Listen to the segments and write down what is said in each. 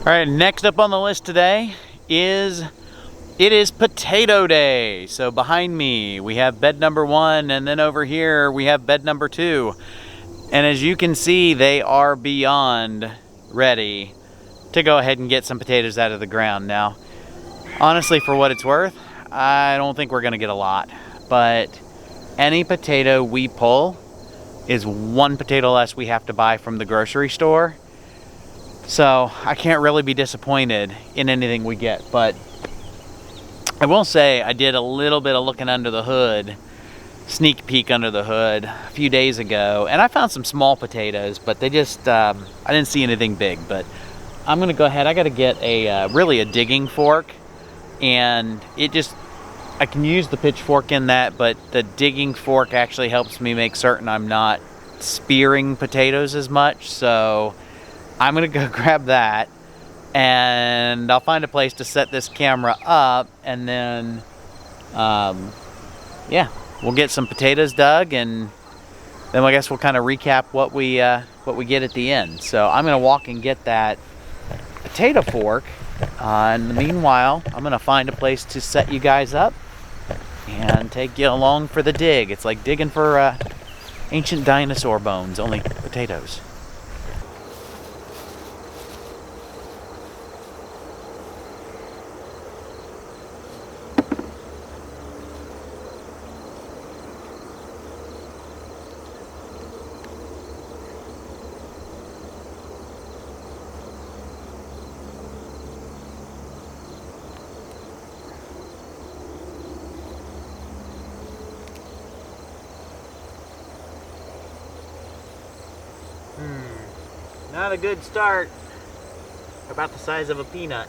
All right, next up on the list today is potato day. So behind me we have bed number 1, and then over here we have bed number 2. And as you can see, they are beyond ready to go ahead and get some potatoes out of the ground. Now, honestly, for what it's worth, I don't think we're gonna get a lot, but any potato we pull is one potato less we have to buy from the grocery store. So I can't really be disappointed in anything we get, but I will say I did a little bit of looking under the hood, sneak peek under the hood a few days ago, and I found some small potatoes, but they just, I didn't see anything big. But I'm gonna go ahead, I gotta get really a digging fork, and I can use the pitchfork in that, but the digging fork actually helps me make certain I'm not spearing potatoes as much. So I'm gonna go grab that, and I'll find a place to set this camera up, and then yeah, we'll get some potatoes dug, and then I guess we'll kind of recap what we get at the end. So I'm gonna walk and get that potato fork. In the meanwhile, I'm gonna find a place to set you guys up and take you along for the dig. It's like digging for ancient dinosaur bones, only potatoes. Not a good start. About the size of a peanut.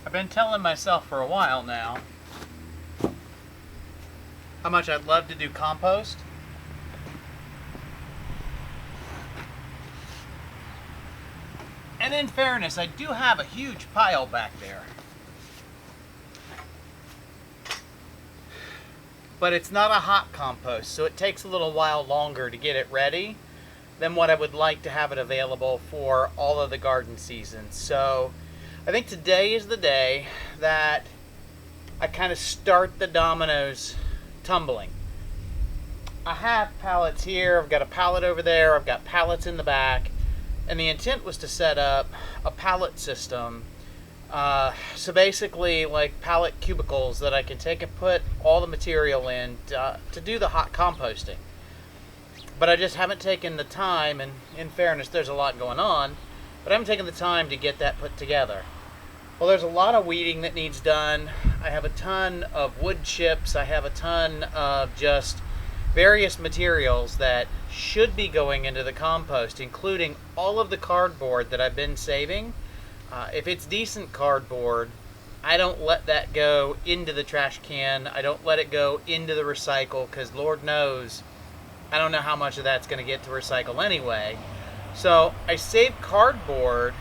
I've been telling myself for a while now how much I'd love to do compost. And in fairness, I do have a huge pile back there. But it's not a hot compost, so it takes a little while longer to get it ready than what I would like to have it available for all of the garden seasons. So I think today is the day that I kind of start the dominoes tumbling. I have pallets here, I've got a pallet over there, I've got pallets in the back, and the intent was to set up a pallet system. So basically like pallet cubicles that I can take and put all the material in to do the hot composting. But I just haven't taken the time, and in fairness there's a lot going on, but I haven't taken the time to get that put together. Well, there's a lot of weeding that needs done. I have a ton of wood chips, I have a ton of just various materials that should be going into the compost, including all of the cardboard that I've been saving. If it's decent cardboard, I don't let that go into the trash can. I don't let it go into the recycle, because Lord knows I don't know how much of that's going to get to recycle anyway. So I save cardboard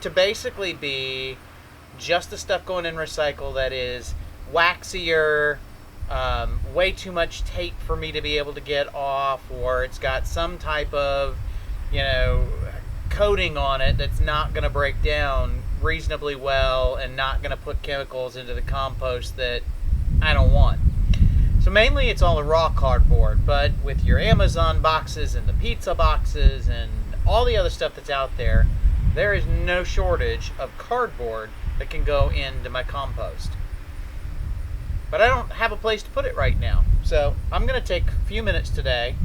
to basically be just the stuff going in recycle that is waxier, way too much tape for me to be able to get off, or it's got some type of, coating on it that's not going to break down reasonably well and not going to put chemicals into the compost that I don't want. So mainly it's all the raw cardboard, but with your Amazon boxes and the pizza boxes and all the other stuff that's out there, there is no shortage of cardboard that can go into my compost. But I don't have a place to put it right now. So I'm going to take a few minutes today,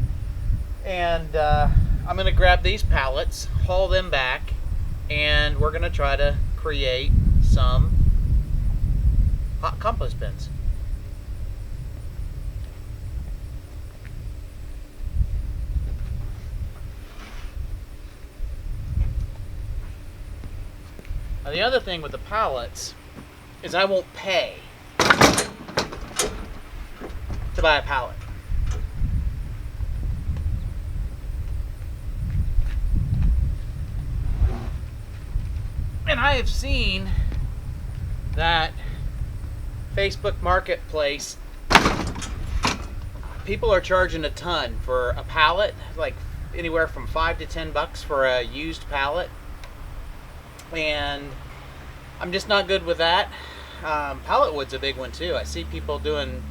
and I'm going to grab these pallets, haul them back, and we're going to try to create some hot compost bins. Now the other thing with the pallets is I won't pay to buy a pallet. And I have seen that Facebook Marketplace, people are charging a ton for a pallet, like anywhere from $5 to $10 for a used pallet. And I'm just not good with that. Pallet wood's a big one too. I see people doing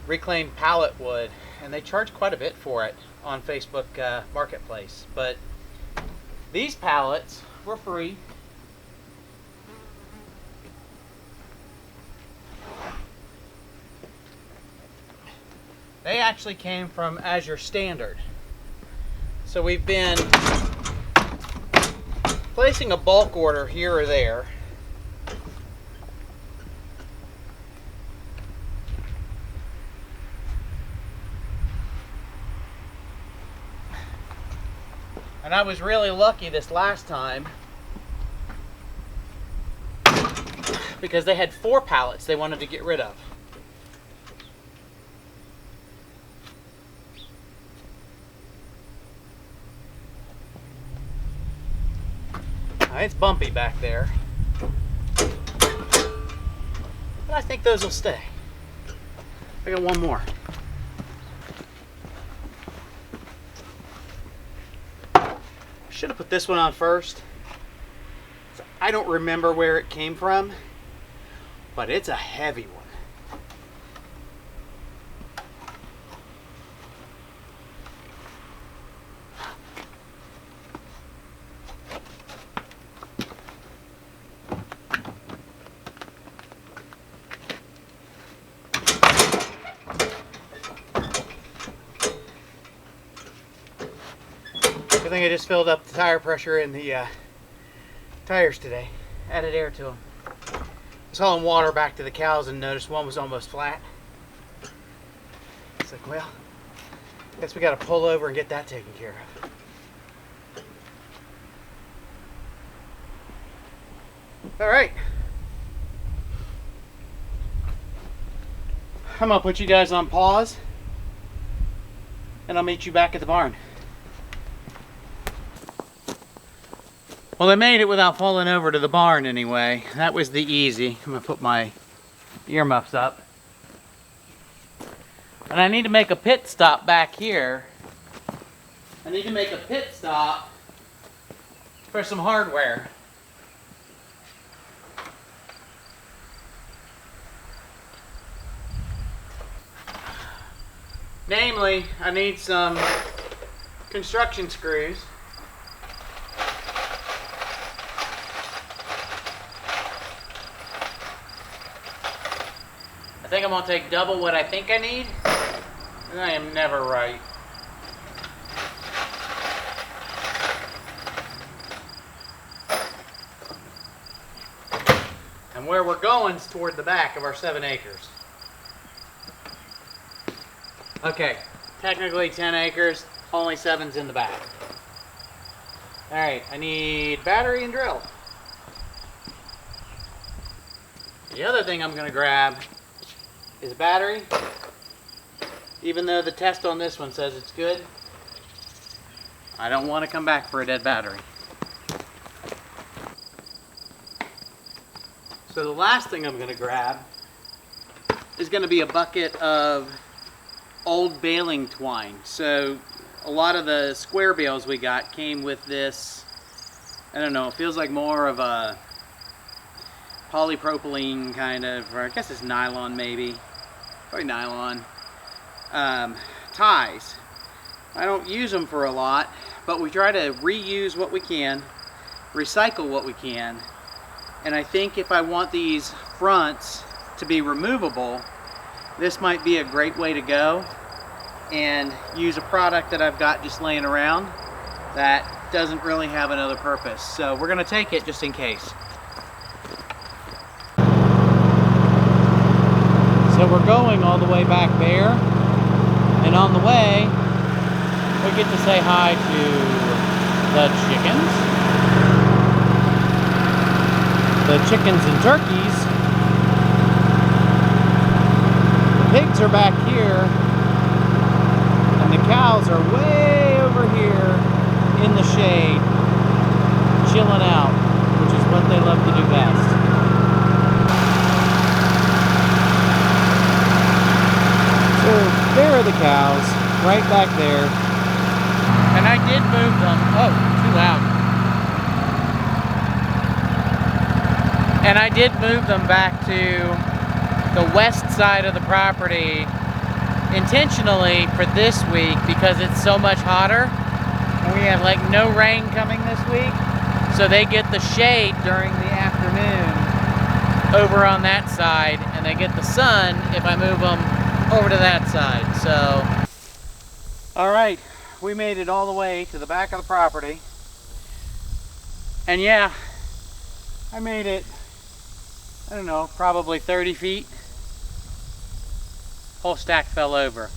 reclaimed pallet wood, and they charge quite a bit for it on Facebook Marketplace. But these pallets were free. They actually came from Azure Standard. So we've been placing a bulk order here or there. And I was really lucky this last time because they had 4 pallets they wanted to get rid of. It's bumpy back there, but I think those will stay. I got one more. Should have put this one on first. I don't remember where it came from, but it's a heavy one. I think I just filled up the tire pressure in the tires today. Added air to them. I was hauling water back to the cows and noticed one was almost flat. It's like, well, I guess we got to pull over and get that taken care of. All right. I'm gonna put you guys on pause, and I'll meet you back at the barn. Well, I made it without falling over to the barn anyway. That was the easy. I'm gonna put my earmuffs up. And I need to make a pit stop back here. I need to make a pit stop for some hardware. Namely, I need some construction screws. I think I'm going to take double what I think I need, and I am never right. And where we're going is toward the back of our 7 acres. Okay, technically 10 acres, only 7's in the back. Alright, I need battery and drill. The other thing I'm going to grab is a battery. Even though the test on this one says it's good, I don't want to come back for a dead battery. So the last thing I'm going to grab is going to be a bucket of old baling twine. So a lot of the square bales we got came with this, I don't know, it feels like more of a polypropylene kind of, or I guess it's nylon maybe, probably nylon, ties. I don't use them for a lot, but we try to reuse what we can, recycle what we can, and I think if I want these fronts to be removable, this might be a great way to go and use a product that I've got just laying around that doesn't really have another purpose. So we're going to take it just in case. So we're going all the way back there, and on the way we get to say hi to the chickens and turkeys. The pigs are back here, and the cows are way over here in the shade, chilling out, which is what they love to do best. So there are the cows, right back there. And I did move them. Oh, too loud. And I did move them back to the west side of the property intentionally for this week because it's so much hotter. And we have like no rain coming this week. So they get the shade during the afternoon over on that side, and they get the sun if I move them over to that side. So, all right, we made it all the way to the back of the property. And yeah, I made it, I don't know, probably 30 feet. Whole stack fell over,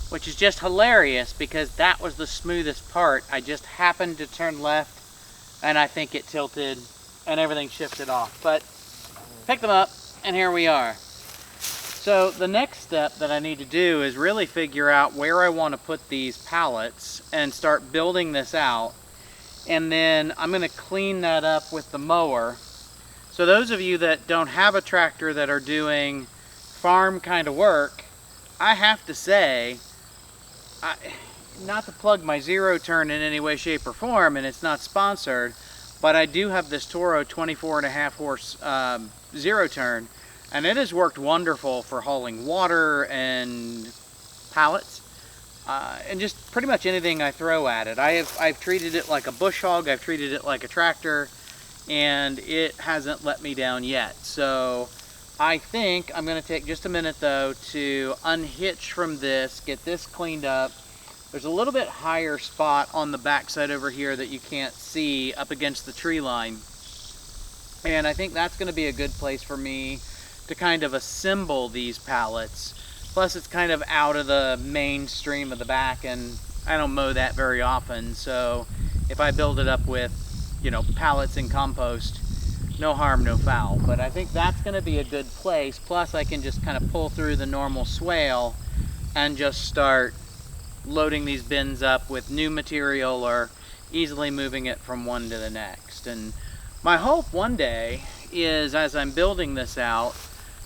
which is just hilarious because that was the smoothest part. I just happened to turn left and I think it tilted and everything shifted off. But picked them up and here we are. So the next step that I need to do is really figure out where I want to put these pallets and start building this out. And then I'm going to clean that up with the mower. So those of you that don't have a tractor that are doing farm kind of work, I have to say, not to plug my zero turn in any way, shape, or form, and it's not sponsored, but I do have this Toro 24.5 horse zero turn, and it has worked wonderful for hauling water and pallets, and just pretty much anything I throw at it. I've treated it like a bush hog, I've treated it like a tractor, and it hasn't let me down yet. So I think I'm going to take just a minute though to unhitch from this, get this cleaned up. There's a little bit higher spot on the backside over here that you can't see up against the tree line, and I think that's going to be a good place for me to kind of assemble these pallets. Plus it's kind of out of the mainstream of the back, and I don't mow that very often, so if I build it up with, you know, pallets and compost, no harm, no foul. But I think that's going to be a good place. Plus I can just kind of pull through the normal swale and just start loading these bins up with new material or easily moving it from one to the next. And my hope one day is, as I'm building this out,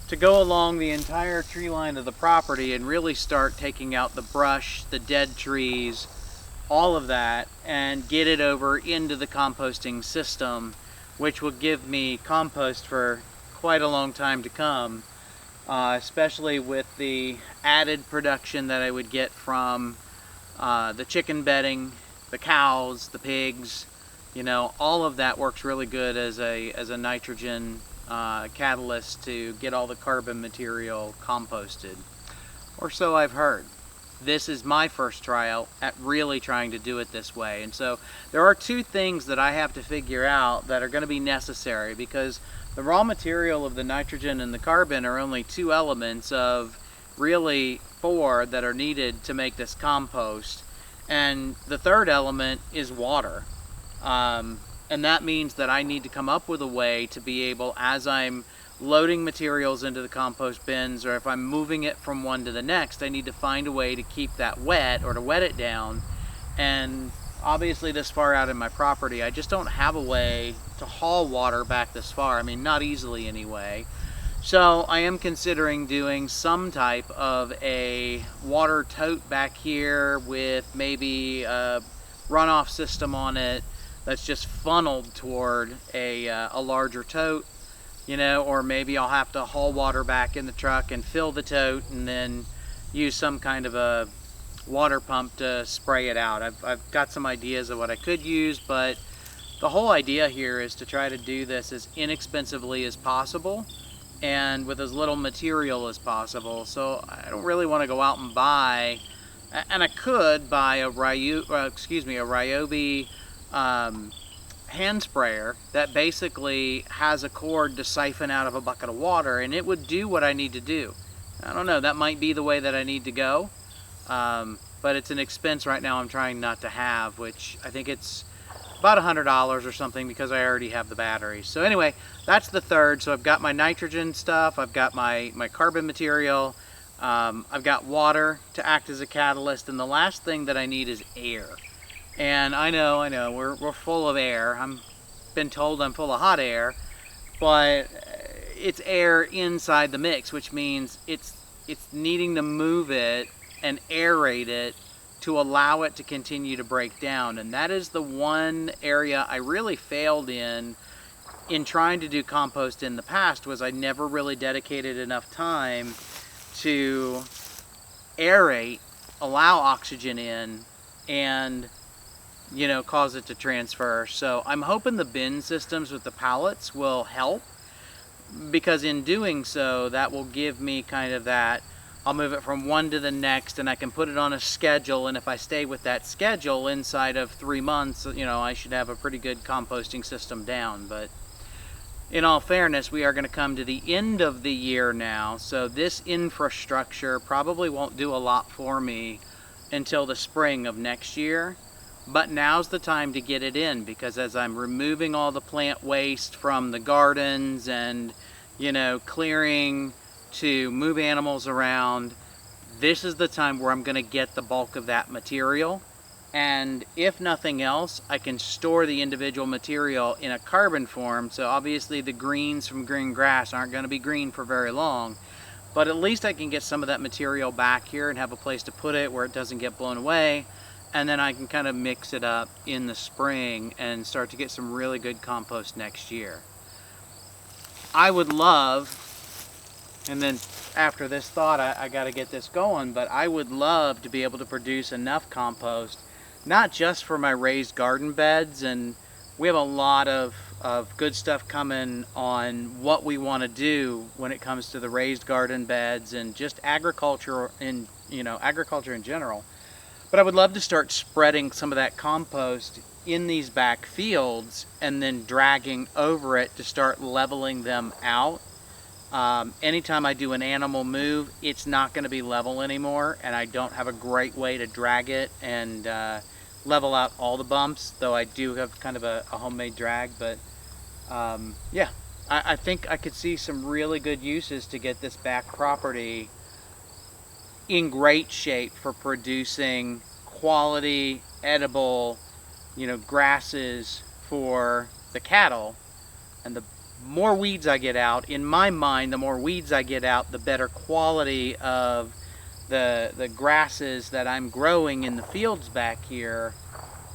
to go along the entire tree line of the property and really start taking out the brush, the dead trees, all of that, and get it over into the composting system, which will give me compost for quite a long time to come. especially with the added production that I would get from the chicken bedding, the cows, the pigs. You know, all of that works really good as a nitrogen catalyst to get all the carbon material composted, or so I've heard. This is my first trial at really trying to do it this way. And so there are two things that I have to figure out that are going to be necessary, because the raw material of the nitrogen and the carbon are only two elements of really four that are needed to make this compost. And the third element is water. And that means that I need to come up with a way to be able, as I'm loading materials into the compost bins, or if I'm moving it from one to the next, I need to find a way to keep that wet, or to wet it down. And obviously this far out in my property, I just don't have a way to haul water back this far. I mean, not easily anyway. So I am considering doing some type of a water tote back here with maybe a runoff system on it that's just funneled toward a larger tote, you know, or maybe I'll have to haul water back in the truck and fill the tote and then use some kind of a water pump to spray it out. I've got some ideas of what I could use, but the whole idea here is to try to do this as inexpensively as possible and with as little material as possible. So I don't really want to go out and buy, and I could buy a Ryobi hand sprayer that basically has a cord to siphon out of a bucket of water, and it would do what I need to do. I don't know, that might be the way that I need to go, but it's an expense right now I'm trying not to have, which I think it's about $100 or something, because I already have the batteries. So anyway, that's the third. So I've got my nitrogen stuff, I've got my carbon material, I've got water to act as a catalyst, and the last thing that I need is air. And I know, we're full of air. I'm been told I'm full of hot air, but it's air inside the mix, which means it's needing to move it and aerate it to allow it to continue to break down. And that is the one area I really failed in trying to do compost in the past, was I never really dedicated enough time to aerate, allow oxygen in, and cause it to transfer. So I'm hoping the bin systems with the pallets will help, because in doing so, that will give me kind of that, I'll move it from one to the next, and I can put it on a schedule, and if I stay with that schedule inside of 3 months, I should have a pretty good composting system down. But in all fairness, we are going to come to the end of the year now, so this infrastructure probably won't do a lot for me until the spring of next year. But now's the time to get it in, because as I'm removing all the plant waste from the gardens and, clearing to move animals around, this is the time where I'm going to get the bulk of that material. And if nothing else, I can store the individual material in a carbon form. So obviously the greens from green grass aren't going to be green for very long, but at least I can get some of that material back here and have a place to put it where it doesn't get blown away. And then I can kind of mix it up in the spring and start to get some really good compost next year. I would love, and then after this thought, I got to get this going, but I would love to be able to produce enough compost, not just for my raised garden beds, and we have a lot of good stuff coming on what we want to do when it comes to the raised garden beds and just agriculture in general. But I would love to start spreading some of that compost in these back fields and then dragging over it to start leveling them out. Anytime I do an animal move, it's not going to be level anymore, and I don't have a great way to drag it and level out all the bumps, though I do have kind of a homemade drag. But yeah, I think I could see some really good uses to get this back property in great shape for producing quality, edible, grasses for the cattle. And the more weeds I get out, in my mind, the more weeds I get out, the better quality of the grasses that I'm growing in the fields back here,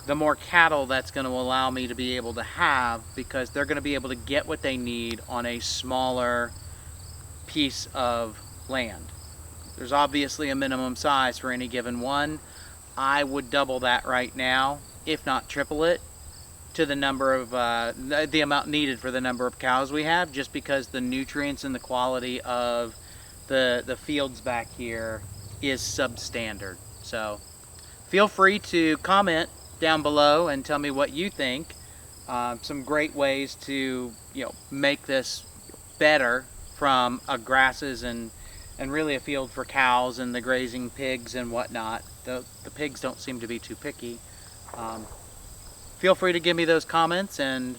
the more cattle that's going to allow me to be able to have, because they're going to be able to get what they need on a smaller piece of land. There's obviously a minimum size for any given one. I would double that right now, if not triple it, to the number of the amount needed for the number of cows we have, just because the nutrients and the quality of the fields back here is substandard. So feel free to comment down below and tell me what you think. Some great ways to make this better from grasses and really a field for cows and the grazing pigs and whatnot. The pigs don't seem to be too picky. Feel free to give me those comments, and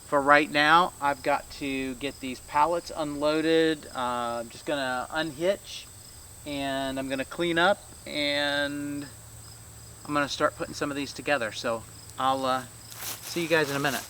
for right now I've got to get these pallets unloaded. I'm just gonna unhitch and I'm gonna clean up and I'm gonna start putting some of these together. So I'll see you guys in a minute.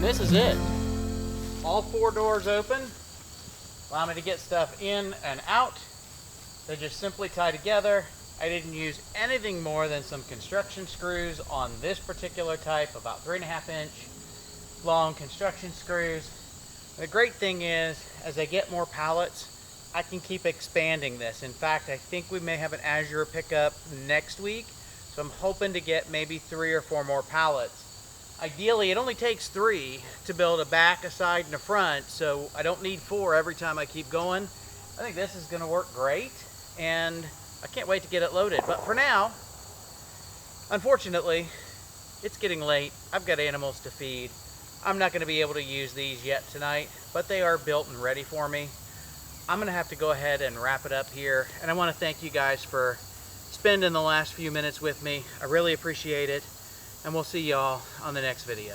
This is it. All 4 doors open. Allow me to get stuff in and out. They just simply tie together. I didn't use anything more than some construction screws on this particular type, about 3.5 inch long construction screws. The great thing is, as I get more pallets, I can keep expanding this. In fact, I think we may have an Azure pickup next week, so I'm hoping to get maybe 3 or 4 more pallets. Ideally, it only takes 3 to build a back, a side, and a front, so I don't need 4 every time I keep going. I think this is going to work great, and I can't wait to get it loaded. But for now, unfortunately, it's getting late. I've got animals to feed. I'm not going to be able to use these yet tonight, but they are built and ready for me. I'm going to have to go ahead and wrap it up here, and I want to thank you guys for spending the last few minutes with me. I really appreciate it, and we'll see y'all on the next video.